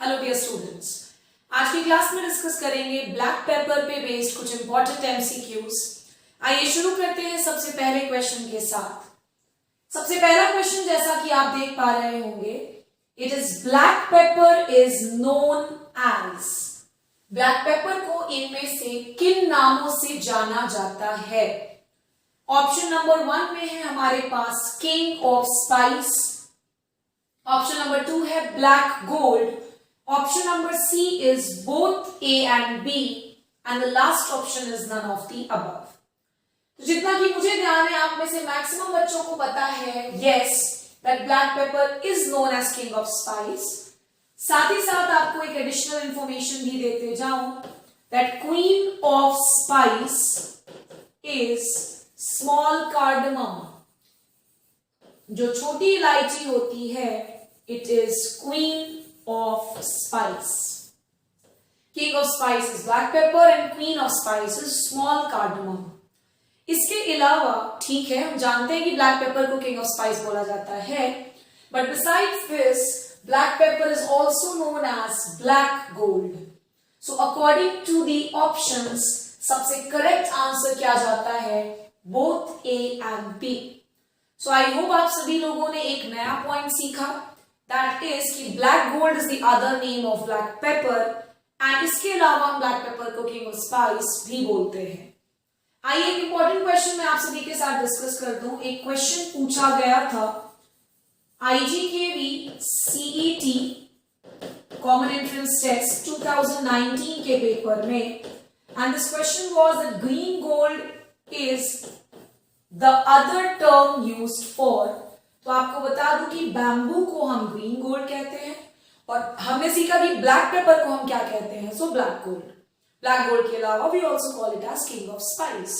Hello dear students, आज की class में डिस्कस करेंगे ब्लैक पेपर पे बेस्ड कुछ इंपॉर्टेंट एमसीक्यूज। आइए शुरू करते हैं सबसे पहले क्वेश्चन के साथ। सबसे पहला क्वेश्चन जैसा कि आप देख पा रहे होंगे, it is black pepper is known as. ब्लैक पेपर को इनमें से किन नामों से जाना जाता है? ऑप्शन नंबर 1 में है हमारे पास king of spice, option number 2 है black gold, option number C is both A and B and the last option is none of the above। तो जितना कि मुझे ध्यान है, आप में से मैक्सिमम बच्चों को पता है yes that black pepper is known as king of spice। साथ ही साथ आपको एक एडिशनल इंफॉर्मेशन भी देते जाऊं that queen of spice is small cardamom। जो छोटी इलायची होती है it is queen of spice। King of spice is black pepper and queen of spice is small cardamom। इसके अलावा ठीक है, हम जानते हैं कि ब्लैक पेपर को किंग ऑफ स्पाइस बोला जाता है, but besides this black pepper is also known as black gold. So according to the options सबसे करेक्ट आंसर क्या जाता है? Both A and B. So I hope आप सभी लोगों ने एक नया पॉइंट सीखा, that is कि black gold is the other name of black pepper and इसके अलावा हम black pepper को king of spice भी बोलते हैं। आइए एक इंपॉर्टेंट क्वेश्चन मैं आप सभी के साथ डिस्कस कर दूं। एक क्वेश्चन पूछा गया था IGKV CET common entrance test 2019 के पेपर में, and this question was that green gold is the other term used for। तो आपको बता दूं कि बैम्बू को हम ग्रीन गोल्ड कहते हैं और हमने सीखा कि ब्लैक पेपर को हम क्या कहते हैं, so black gold. Black gold के अलावा we also call it as king of spice.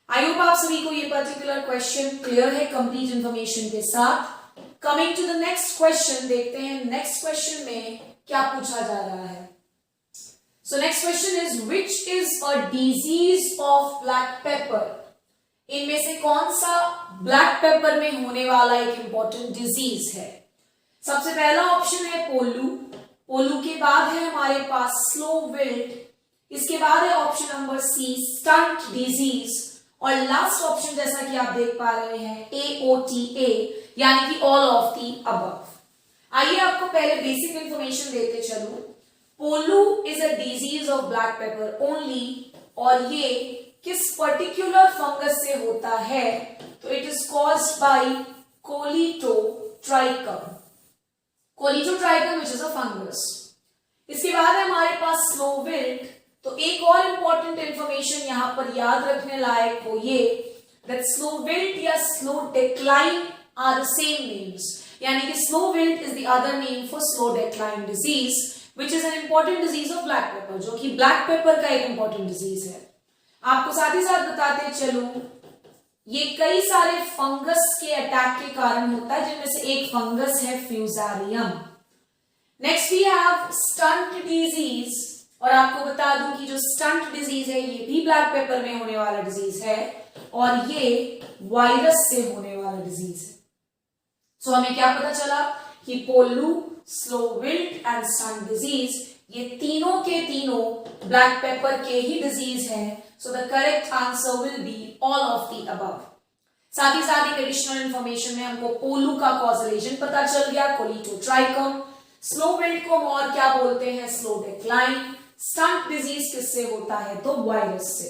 I hope आप सभी को ये पर्टिकुलर क्वेश्चन क्लियर है कंप्लीट इंफॉर्मेशन के साथ। Coming to the next question, देखते हैं नेक्स्ट क्वेश्चन में क्या पूछा जा रहा है। So next question is which is a disease of black paper. इनमें से कौन सा ब्लैक पेपर में होने वाला एक इंपॉर्टेंट डिजीज है? सबसे पहला ऑप्शन है पोलू, पोलू के बाद है हमारे पास स्लो विल्ट, इसके बाद है option number C stunt disease, और लास्ट ऑप्शन जैसा कि आप देख पा रहे हैं AOTA यानी कि ऑल ऑफ दी अबव। आइए आपको पहले बेसिक इंफॉर्मेशन देते चलूं। Pollu is a disease of black pepper only, और ये किस पर्टिकुलर फंगस से होता है? तो it is caused by Colletotrichum. Colletotrichum which is a fungus. इसके बाद है हमारे पास स्लो विल्ट। तो एक और इंपॉर्टेंट इंफॉर्मेशन यहां पर याद रखने लायक हो ये दैट स्लो विल्ट या slow decline are the same names, यानी कि slow wilt is the other name for slow decline disease which is an important disease of black pepper, जो कि ब्लैक पेपर का एक इंपॉर्टेंट डिजीज है। आपको साथ ही साथ बताते चलूं, ये कई सारे फंगस के अटैक के कारण होता है, जिनमें से एक फंगस है Fusarium. Next we have stunt disease, और आपको बता दूं कि जो स्टंट डिजीज है ये भी ब्लैक पेपर में होने वाला डिजीज है, और ये वायरस से होने वाला डिजीज है। सो हमें क्या पता चला कि pollu, slow wilt and stunt disease ये तीनों के तीनों ब्लैक पेपर के ही डिजीज हैं। So the correct answer will be all of the above। साथ ही साथ एक एडिशनल इंफॉर्मेशन में हमको पोलू का कॉजल एजेंट पता चल गया, कोलिटोट्राइकम। स्लो विल्ट को हम और क्या बोलते हैं? Slow decline. स्टंट डिजीज किससे होता है? तो वायरस से।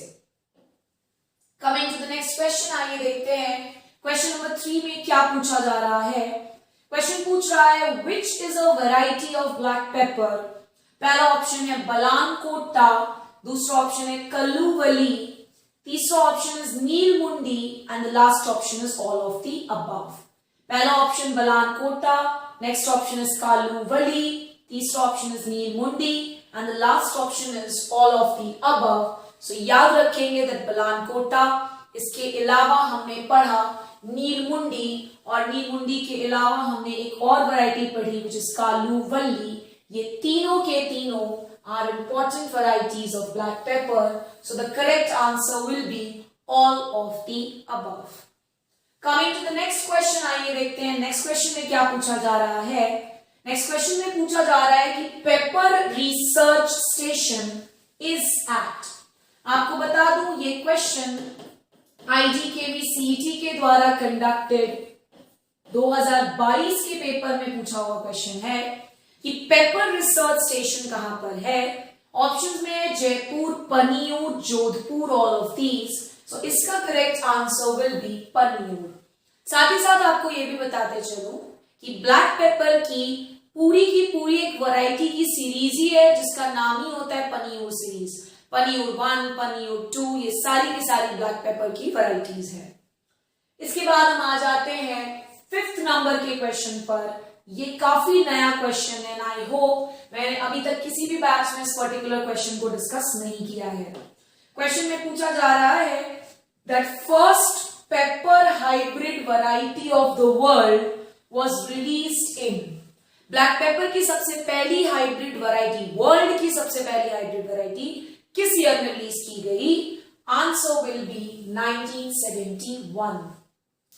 Coming to the next question, आइए देखते हैं क्वेश्चन नंबर 3 में क्या पूछा जा रहा है। क्वेश्चन पूछ रहा है which is a variety of black pepper. पहला ऑप्शन है बलानकोटा, दूसरा ऑप्शन है कल्लूवली, तीसरा option is Neelamundi, and the last option is all of the above. पहला option Balankotta, next option is Kalluvally, तीसरा option is Neelamundi, and the last option is all of the above. So याद रखेंगे that बलानकोटा, इसके अलावा हमने पढ़ा नीलमुंडी, और नीलमुंडी के अलावा हमने एक और वैरायटी पढ़ी विच इज कालूवली। ये तीनों के तीनों are important varieties of black pepper, so the correct answer will be all of the above। Coming to the next question, आइए देखते हैं नेक्स्ट क्वेश्चन में क्या पूछा जा रहा है। नेक्स्ट नेक्स्ट क्वेश्चन में पूछा जा रहा है कि pepper research station is at, आपको बता दूं ये क्वेश्चन IGKV-CET के द्वारा कंडक्टेड 2022 के पेपर में पूछा हुआ क्वेश्चन है कि पेपर रिसर्च स्टेशन कहां पर है। ऑप्शंस में है Jaipur, Panniyur, Jodhpur, all of these. So इसका correct answer will be Panniyur. साथ ही साथ आपको यह भी बताते चलूं कि ब्लैक पेपर की पूरी एक वैरायटी की सीरीज ही है जिसका नाम ही होता है पनियूर सीरीज। पनियूर 1, पनियूर 2, ये सारी की सारी ब्लैक पेपर की वैरायटीज है। इसके बाद हम आ जाते हैं 5th नंबर के क्वेश्चन पर। ये काफी नया क्वेश्चन है, आई होप मैंने अभी तक किसी भी बैच में इस पर्टिकुलर क्वेश्चन को डिस्कस नहीं किया है। क्वेश्चन में पूछा जा रहा है that first paper hybrid variety of the world was released in. Black pepper की सबसे पहली हाइब्रिड वैरायटी, वर्ल्ड की सबसे पहली हाइब्रिड वैरायटी किस ईयर में रिलीज की गई? Answer will B 1971।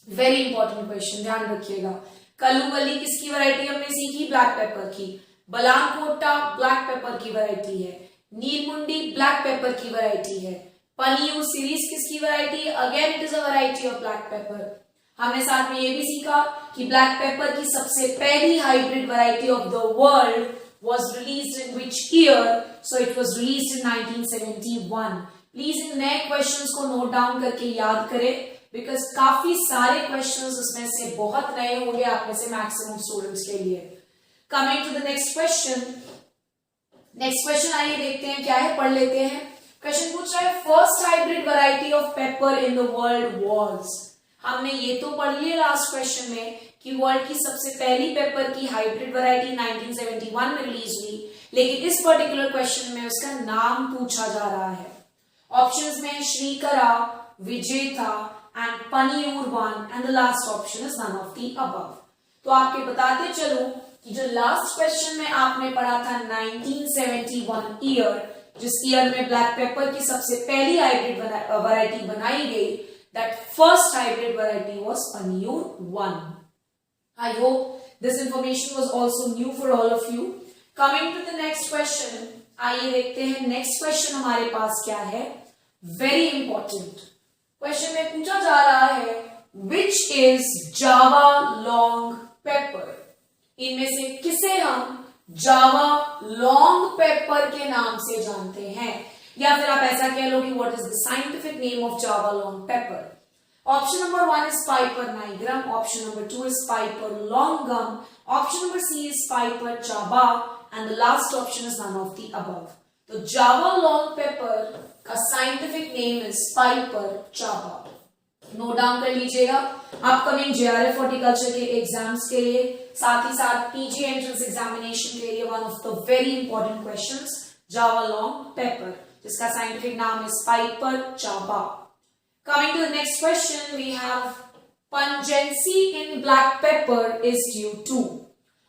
Very important question, ध्यान रखिएगा। कलुवली किसकी वैरायटी हमने सीखी? ब्लैक पेपर की। बलानकोटा ब्लैक पेपर की वैरायटी है। नीलमुंडी ब्लैक पेपर की वैरायटी है। पनियूर सीरीज किसकी वैरायटी है? Again it is a variety of black paper. हमने साथ में ये भी सीखा कि ब्लैक पेपर की सबसे पहली hybrid variety of the world was released in which year? So it was released in 1971. Please इन नए क्वेश्चंस को नोट डाउन करके याद करें, बिकॉज काफी सारे क्वेश्चंस उसमें से बहुत नए होंगे आप में से मैक्सिमम स्टूडेंट्स के लिए। Coming to the next question. Next question आइए देखते हैं क्या है, पढ़ लेते हैं। क्वेश्चन पूछ रहा है first hybrid variety of paper in the world was. हमने ये तो पढ़ लिया लास्ट क्वेश्चन में कि वर्ल्ड की सबसे पहली पेपर की हाइब्रिड वैरायटी 1971 में रिलीज हुई, लेकिन इस पर्टिकुलर क्वेश्चन में उसका नाम पूछा जा रहा है। ऑप्शंस में Sreekara, Vijetha and Panniyur 1 and the last option is none of the above. तो आपके बताते चलूं कि जो लास्ट क्वेश्चन में आपने पढ़ा था 1971 ईयर, जिस ईयर में ब्लैक पेपर की सबसे पहली हाइब्रिड वैरायटी बनाई गई, that first hybrid variety was Panniyur 1। I hope this information was also new for all of you. Coming to the next question, आइए देखते हैं नेक्स्ट क्वेश्चन हमारे पास क्या है। वेरी इंपॉर्टेंट क्वेश्चन में पूछा जा रहा है which is Java long pepper। इनमें से किसे हम जावा लॉन्ग पेपर के नाम से जानते हैं, या फिर आप ऐसा कह लो कि what is the scientific name of Java long pepper। Option number 1 is Piper nigrum. Option number 2 is Piper longum. Option number C is Piper java, and the last option is none of the above. तो Java long pepper का scientific name is Piper java. Note down कर लीजिएगा upcoming JRF horticulture के exams के लिए, साथ ही साथ PG एंट्रेंस एग्जामिनेशन के लिए one of the very important questions Java long pepper, जिसका साइंटिफिक नाम is Piper java. Coming to the next question, we have pungency in black pepper is due to।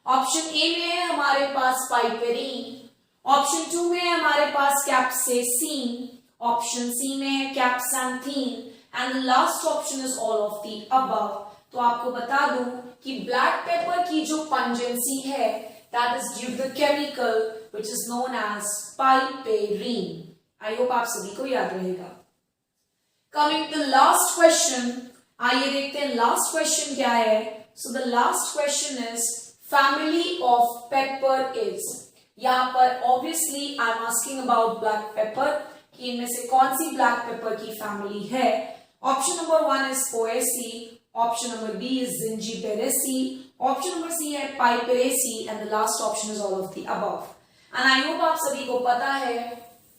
Option A में है हमारे पास पाइपेरीन, option 2 में है हमारे पास कैप्सेसीन, ऑप्शन सी में है capsanthin and the last option is all of the above. तो आपको बता दूं कि ब्लैक पेपर की जो पंजेंसी है that is due to the chemical which is known as piperine. I hope आप सभी को याद रहेगा। Coming to the last question, आइए देखते हैं लास्ट क्वेश्चन क्या है। So the last question is family of pepper is। यहाँ पर obviously I'm asking about black pepper कि इनमें से कौन सी black pepper की फैमिली है। Option number 1 is Poaceae, option number B is Zingiberaceae, option number C है Piperaceae and the last option is all of the above। And I hope आप सभी को पता है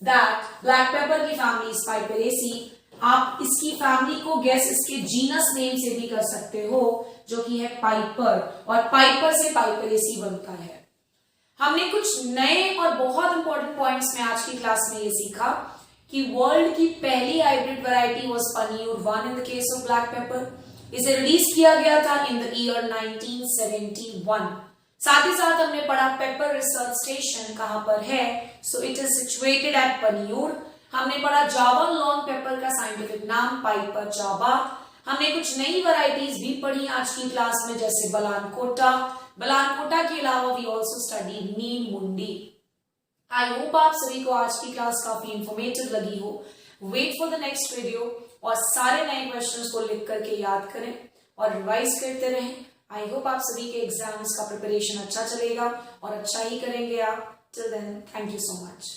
that black pepper की family is Piperaceae। आप इसकी family को गेस इसके जीनस नेम से भी कर सकते हो, जो कि है पाइपर, और पाइपर से पाइपरेसी बनता है। हमने कुछ नए और बहुत इंपॉर्टेंट पॉइंट्स में आज की क्लास में ये सीखा कि वर्ल्ड की पहली hybrid variety was Panniyur 1 in the case of black pepper. इसे रिलीज किया गया था इन द ईयर 1971। साथ ही साथ हमने पढ़ा पेपर रिसर्च स्टेशन कहां पर है। So it is situated at Panniyur. हमने पढ़ा जावा लॉन्ग पेपर का साइंटिफिक नाम पाइपर जावा। हमने कुछ नई वैरायटीज भी पढ़ी आज की क्लास में, जैसे बलानकोटा, बलानकोटा के अलावा वी ऑल्सो स्टडी नील मुंडी। आई होप आप सभी को आज की क्लास काफी इंफॉर्मेटिव लगी हो। Wait for the next video और सारे नए क्वेश्चंस को लिख करके याद करें और रिवाइज करते रहें। आई होप आप सभी के एग्जाम्स का प्रिपरेशन अच्छा चलेगा और अच्छा ही करेंगे आप। Till then, thank you so much.